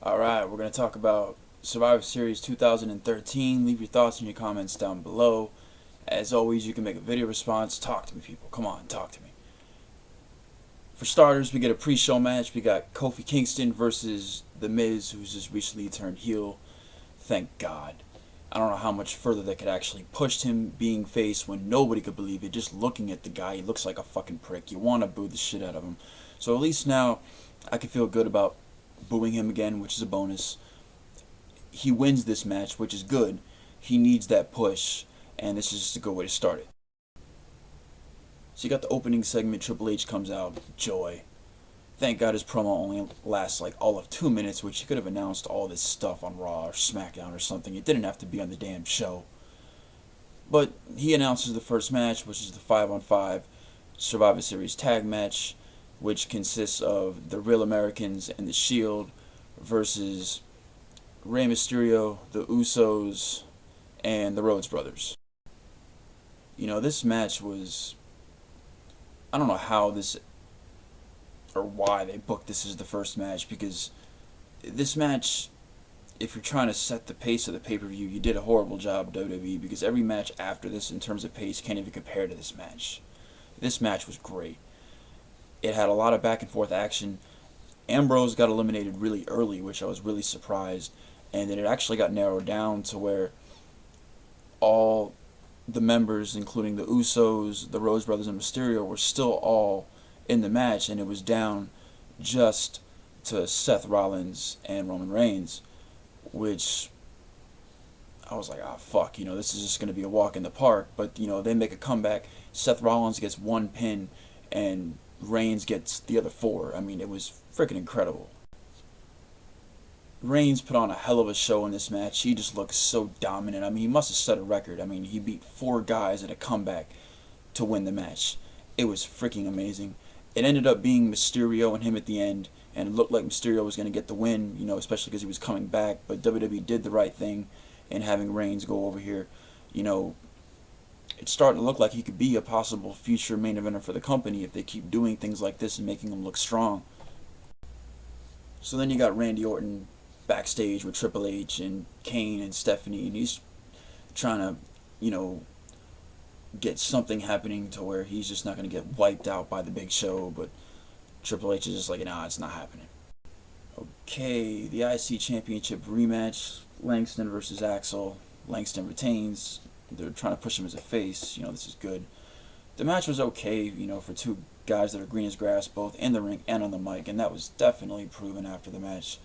Alright, we're going to talk about Survivor Series 2013. Leave your thoughts and your comments down below. As always, you can make a video response. Talk to me, people. Come on, talk to me. For starters, we get a pre-show match. We got Kofi Kingston versus The Miz, who's just recently turned heel. Thank God. I don't know how much further they could actually push him being face when nobody could believe it. Just looking at the guy, he looks like a fucking prick. You want to boo the shit out of him. So at least now, I can feel good about booing him again, which is a bonus. He wins this match, which is good. He needs that push, and this is just a good way to start it. So you got the opening segment, Triple H comes out, joy. Thank God his promo only lasts like all of 2 minutes, which he could have announced all this stuff on Raw or SmackDown or something. It didn't have to be on the damn show. But he announces the first match, which is the 5-on-5 Survivor Series tag match, which consists of the Real Americans and the Shield versus Rey Mysterio, the Usos, and the Rhodes Brothers. You know, this match was... I don't know how this... or why they booked this as the first match, because this match, if you're trying to set the pace of the pay-per-view, you did a horrible job, WWE, because every match after this, in terms of pace, can't even compare to this match. This match was great. It had a lot of back and forth action. Ambrose got eliminated really early, which I was really surprised. And then it actually got narrowed down to where all the members, including the Usos, the Rhodes Brothers, and Mysterio, were still all in the match. And it was down just to Seth Rollins and Roman Reigns, which I was like, ah, fuck, this is just going to be a walk in the park. But, they make a comeback. Seth Rollins gets one pin, and Reigns gets the other 4. I mean, it was freaking incredible. Reigns put on a hell of a show in this match. He just looked so dominant. I mean, he must have set a record. I mean, he beat 4 guys in a comeback to win the match. It was freaking amazing. It ended up being Mysterio and him at the end, and it looked like Mysterio was going to get the win, especially because he was coming back. But WWE did the right thing in having Reigns go over here. It's starting to look like he could be a possible future main eventer for the company if they keep doing things like this and making him look strong. So then you got Randy Orton backstage with Triple H and Kane and Stephanie, and he's trying to, get something happening to where he's just not going to get wiped out by the Big Show, but Triple H is just like, nah, it's not happening. Okay, the IC Championship rematch, Langston versus Axel. Langston retains. They're trying to push him as a face. This is good. The match was okay, for 2 guys that are green as grass, both in the ring and on the mic, and that was definitely proven after the match.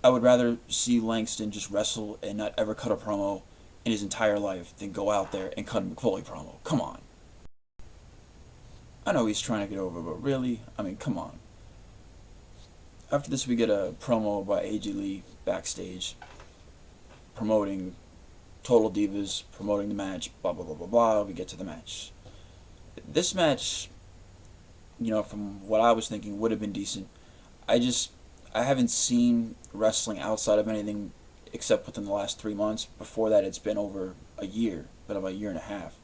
I would rather see Langston just wrestle and not ever cut a promo in his entire life than go out there and cut a McFoley promo. Come on. I know he's trying to get over, but really? I mean, come on. After this, we get a promo by AJ Lee backstage promoting Total Divas, promoting the match, blah, blah, blah, blah, blah. We get to the match. This match, from what I was thinking, would have been decent. I haven't seen wrestling outside of anything except within the last 3 months. Before that, it's been over a year, been about a year and a half.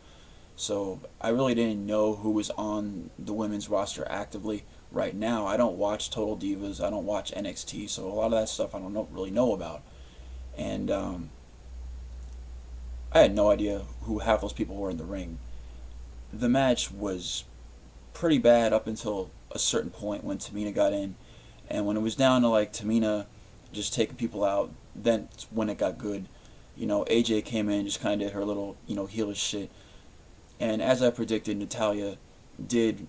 So I really didn't know who was on the women's roster actively. Right now, I don't watch Total Divas, I don't watch NXT, so a lot of that stuff I don't really know about. And I had no idea who half those people were in the ring. The match was pretty bad up until a certain point when Tamina got in. And when it was down to like Tamina just taking people out, then when it got good. AJ came in, just kind of did her little, heelish shit. And as I predicted, Natalya did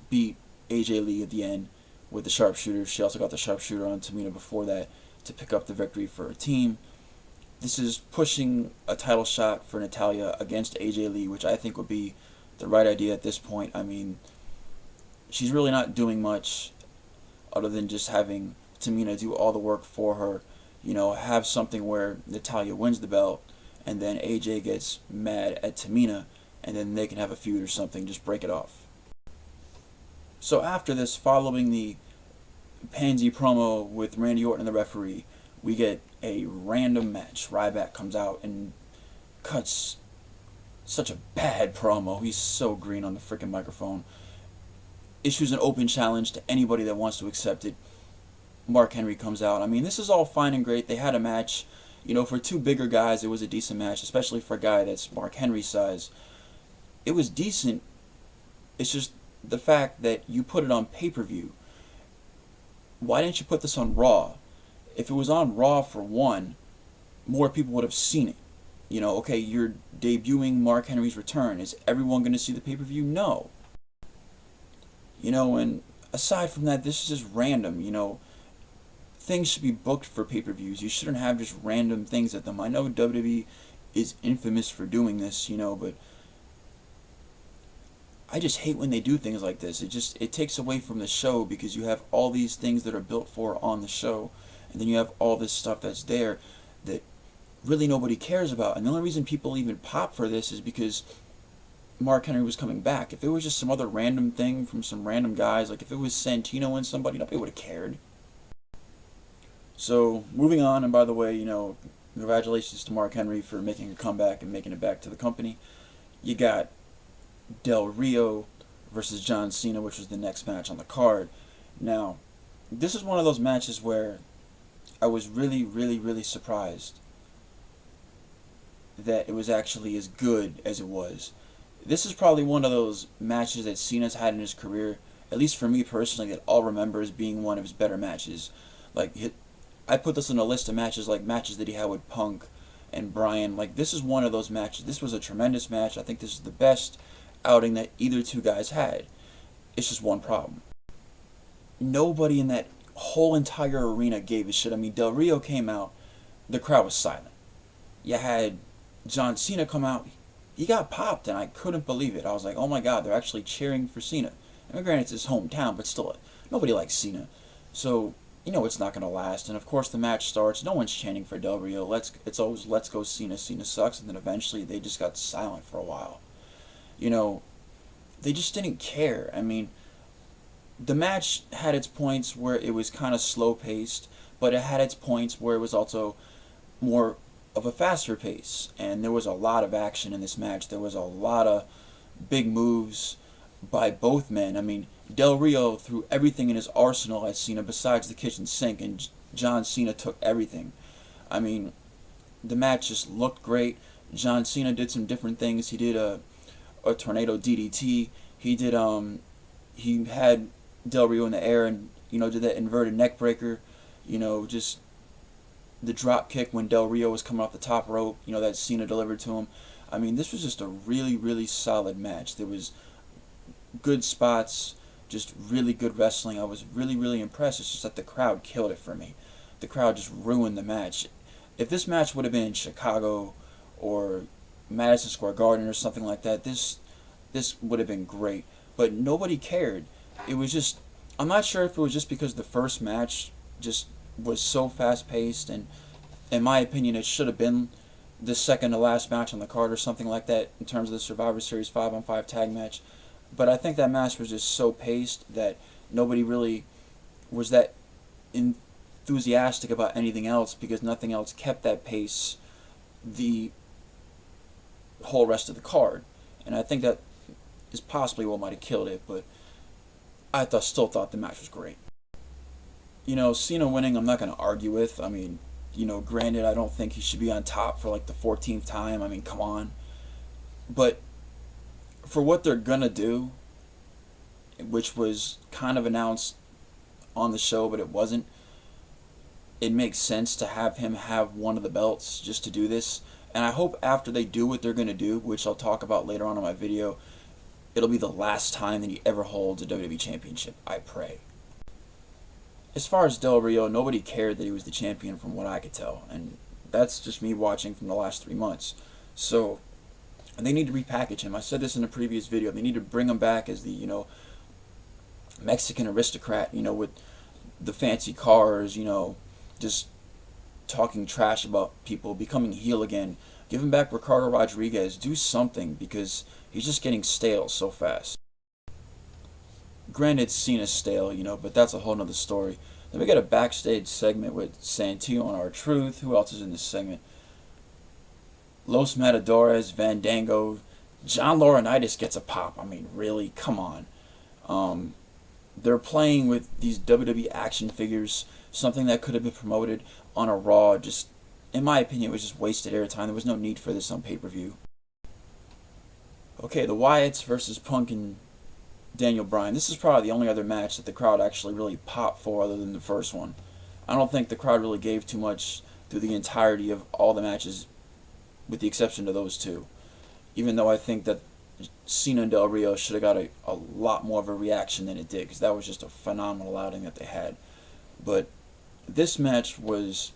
beat AJ Lee at the end with the sharpshooter. She also got the sharpshooter on Tamina before that to pick up the victory for her team. This is pushing a title shot for Natalya against AJ Lee, which I think would be the right idea at this point. I mean, she's really not doing much other than just having Tamina do all the work for her. Have something where Natalya wins the belt, and then AJ gets mad at Tamina, and then they can have a feud or something, just break it off. So after this, following the pansy promo with Randy Orton and the referee, we get a random match. Ryback comes out and cuts such a bad promo. He's so green on the freaking microphone. Issues an open challenge to anybody that wants to accept it. Mark Henry comes out. I mean, this is all fine and great. They had a match. You know, for two bigger guys, it was a decent match, especially for a guy that's Mark Henry's size. It was decent. It's just the fact that you put it on pay-per-view. Why didn't you put this on Raw? If it was on Raw, for one, more people would have seen it. You know, okay, you're debuting Mark Henry's return. Is everyone going to see the pay-per-view? No. You know, and aside from that, this is just random. You know, things should be booked for pay-per-views. You shouldn't have just random things at them. I know WWE is infamous for doing this, you know, but I just hate when they do things like this. It takes away from the show, because you have all these things that are built for on the show, and then you have all this stuff that's there that really nobody cares about. And the only reason people even pop for this is because Mark Henry was coming back. If it was just some other random thing from some random guys, like if it was Santino and somebody, nobody would have cared. So, moving on, and by the way, you know, congratulations to Mark Henry for making a comeback and making it back to the company. You got Del Rio versus John Cena, which was the next match on the card. Now, this is one of those matches where I was really, really, really surprised that it was actually as good as it was. This is probably one of those matches that Cena's had in his career, at least for me personally, that I'll remember as being one of his better matches. Like, I put this in a list of matches, like matches that he had with Punk and Bryan. Like, this is one of those matches. This was a tremendous match. I think this is the best outing that either two guys had. It's just one problem. Nobody in that whole entire arena gave a shit. I mean, Del Rio came out, the crowd was silent. You had John Cena come out, he got popped, and I couldn't believe it. I was like, oh my god, they're actually cheering for Cena. I mean, granted, it's his hometown, but still, nobody likes Cena. So, you know it's not going to last. And of course, the match starts. No one's chanting for Del Rio. It's always, let's go Cena. Cena sucks. And then eventually, they just got silent for a while. You know, they just didn't care. I mean, the match had its points where it was kind of slow-paced, but it had its points where it was also more of a faster pace, and there was a lot of action in this match. There was a lot of big moves by both men. I mean, Del Rio threw everything in his arsenal at Cena besides the kitchen sink, and John Cena took everything. I mean, the match just looked great. John Cena did some different things. He did a tornado DDT. He had Del Rio in the air and, you know, did that inverted neck breaker. You know, just the drop kick when Del Rio was coming off the top rope, you know, that Cena delivered to him. I mean, this was just a really, really solid match. There was good spots, just really good wrestling. I was really, really impressed. It's just that the crowd killed it for me. The crowd just ruined the match. If this match would have been in Chicago or Madison Square Garden or something like that, this would have been great. But nobody cared. It was just, I'm not sure if it was just because the first match just was so fast-paced, and in my opinion it should have been the second to last match on the card or something like that in terms of the Survivor Series 5-on-5 tag match. But I think that match was just so paced that nobody really was that enthusiastic about anything else, because nothing else kept that pace the whole rest of the card. And I think that is possibly what might have killed it, but I still thought the match was great. You know, Cena winning, I'm not going to argue with. I mean, you know, granted, I don't think he should be on top for like the 14th time. I mean, come on. But for what they're going to do, which was kind of announced on the show, but it wasn't, it makes sense to have him have one of the belts just to do this. And I hope after they do what they're going to do, which I'll talk about later on in my video, it'll be the last time that he ever holds a WWE Championship. I pray. As far as Del Rio, nobody cared that he was the champion from what I could tell. And that's just me watching from the last 3 months. So, they need to repackage him. I said this in a previous video. They need to bring him back as the, you know, Mexican aristocrat, you know, with the fancy cars, you know, just talking trash about people, becoming heel again. Give him back Ricardo Rodriguez. Do something, because he's just getting stale so fast. Granted, Cena's stale, you know, but that's a whole nother story. Then we got a backstage segment with Santino and R-Truth. Who else is in this segment? Los Matadores, Fandango, John Laurinaitis gets a pop. I mean, really, come on. they're playing with these WWE action figures, something that could have been promoted on a Raw. Just, in my opinion, it was just wasted airtime. There was no need for this on pay-per-view. Okay, the Wyatts versus Punk and Daniel Bryan. This is probably the only other match that the crowd actually really popped for other than the first one. I don't think the crowd really gave too much through the entirety of all the matches, with the exception of those two. Even though I think that Cena and Del Rio should have got a lot more of a reaction than it did, because that was just a phenomenal outing that they had. But this match was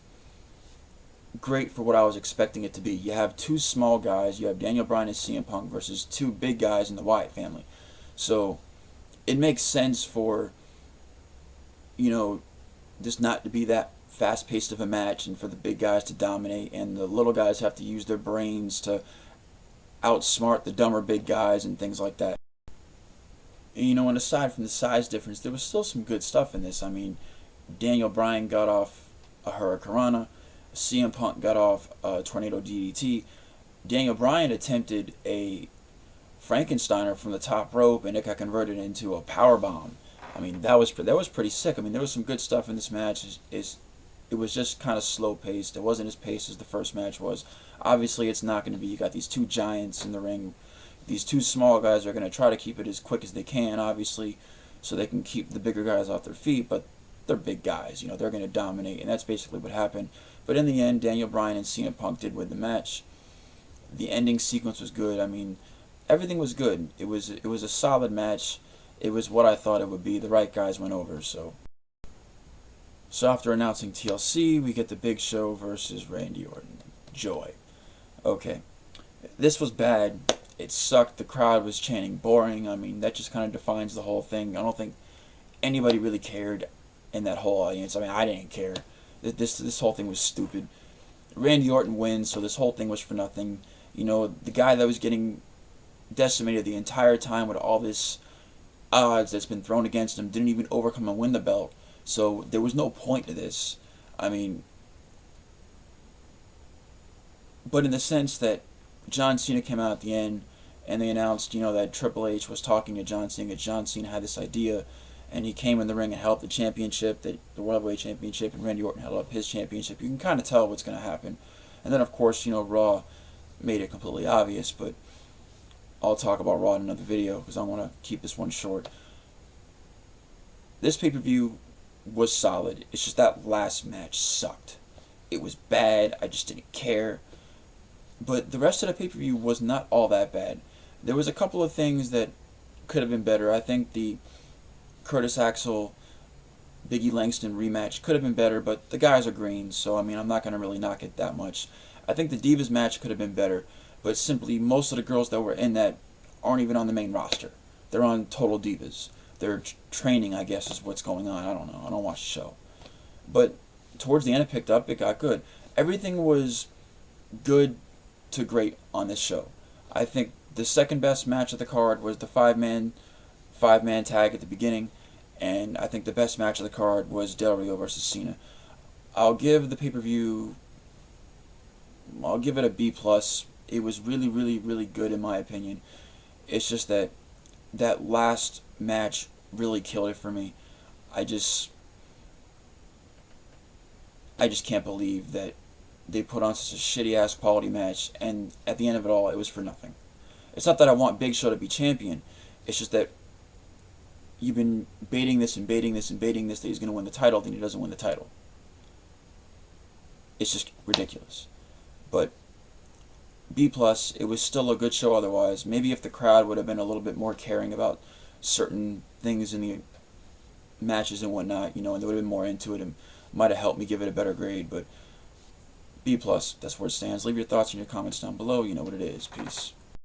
great for what I was expecting it to be. You have two small guys. You have Daniel Bryan and CM Punk versus two big guys in the Wyatt family. So it makes sense for, just not to be that fast-paced of a match, and for the big guys to dominate, and the little guys have to use their brains to outsmart the dumber big guys and things like that. And aside from the size difference, there was still some good stuff in this. I mean, Daniel Bryan got off a Hurricanrana, CM Punk got off a Tornado DDT. Daniel Bryan attempted a Frankensteiner from the top rope, and it got converted into a power bomb. I mean, that was pretty sick. I mean, there was some good stuff in this match. It was just kind of slow paced. It wasn't as paced as the first match was. Obviously, it's not going to be. You got these two giants in the ring. These two small guys are going to try to keep it as quick as they can, obviously, so they can keep the bigger guys off their feet. But they're big guys. They're going to dominate, and that's basically what happened. But in the end, Daniel Bryan and CM Punk did win the match. The ending sequence was good. I mean, everything was good. It was a solid match. It was what I thought it would be. The right guys went over. So after announcing TLC, we get the Big Show versus Randy Orton. Joy. Okay. This was bad. It sucked. The crowd was chanting boring. I mean, that just kind of defines the whole thing. I don't think anybody really cared in that whole audience. I mean, I didn't care. This whole thing was stupid. Randy Orton wins, so this whole thing was for nothing. The guy that was getting decimated the entire time with all this odds that's been thrown against him didn't even overcome and win the belt. So there was no point to this. I mean, but in the sense that John Cena came out at the end and they announced, that Triple H was talking to John Cena. John Cena had this idea, and he came in the ring and held up the championship, the World Heavyweight Championship, and Randy Orton held up his championship. You can kind of tell what's going to happen. And then, of course, Raw made it completely obvious, but I'll talk about Raw in another video because I want to keep this one short. This pay-per-view was solid. It's just that last match sucked. It was bad. I just didn't care. But the rest of the pay-per-view was not all that bad. There was a couple of things that could have been better. I think the Curtis Axel Biggie Langston rematch could have been better, but the guys are green, so I mean, I'm not going to really knock it that much. I think the Divas match could have been better, but simply most of the girls that were in that aren't even on the main roster. They're on Total Divas. They're training, I guess, is what's going on. I don't know. I don't watch the show. But towards the end it picked up. It got good. Everything was good to great on this show. I think the second best match of the card was the five-man tag at the beginning, and I think the best match of the card was Del Rio versus Cena. I'll give the pay-per-view, I'll give it a B+. It was really, really, really good in my opinion. It's just that last match really killed it for me. I just can't believe that they put on such a shitty-ass quality match, and at the end of it all, it was for nothing. It's not that I want Big Show to be champion. It's just that you've been baiting this and baiting this and baiting this that he's going to win the title, then he doesn't win the title. It's just ridiculous. But B+, it was still a good show otherwise. Maybe if the crowd would have been a little bit more caring about certain things in the matches and whatnot, and they would have been more into it, and might have helped me give it a better grade, but B+, that's where it stands. Leave your thoughts in your comments down below. You know what it is. Peace.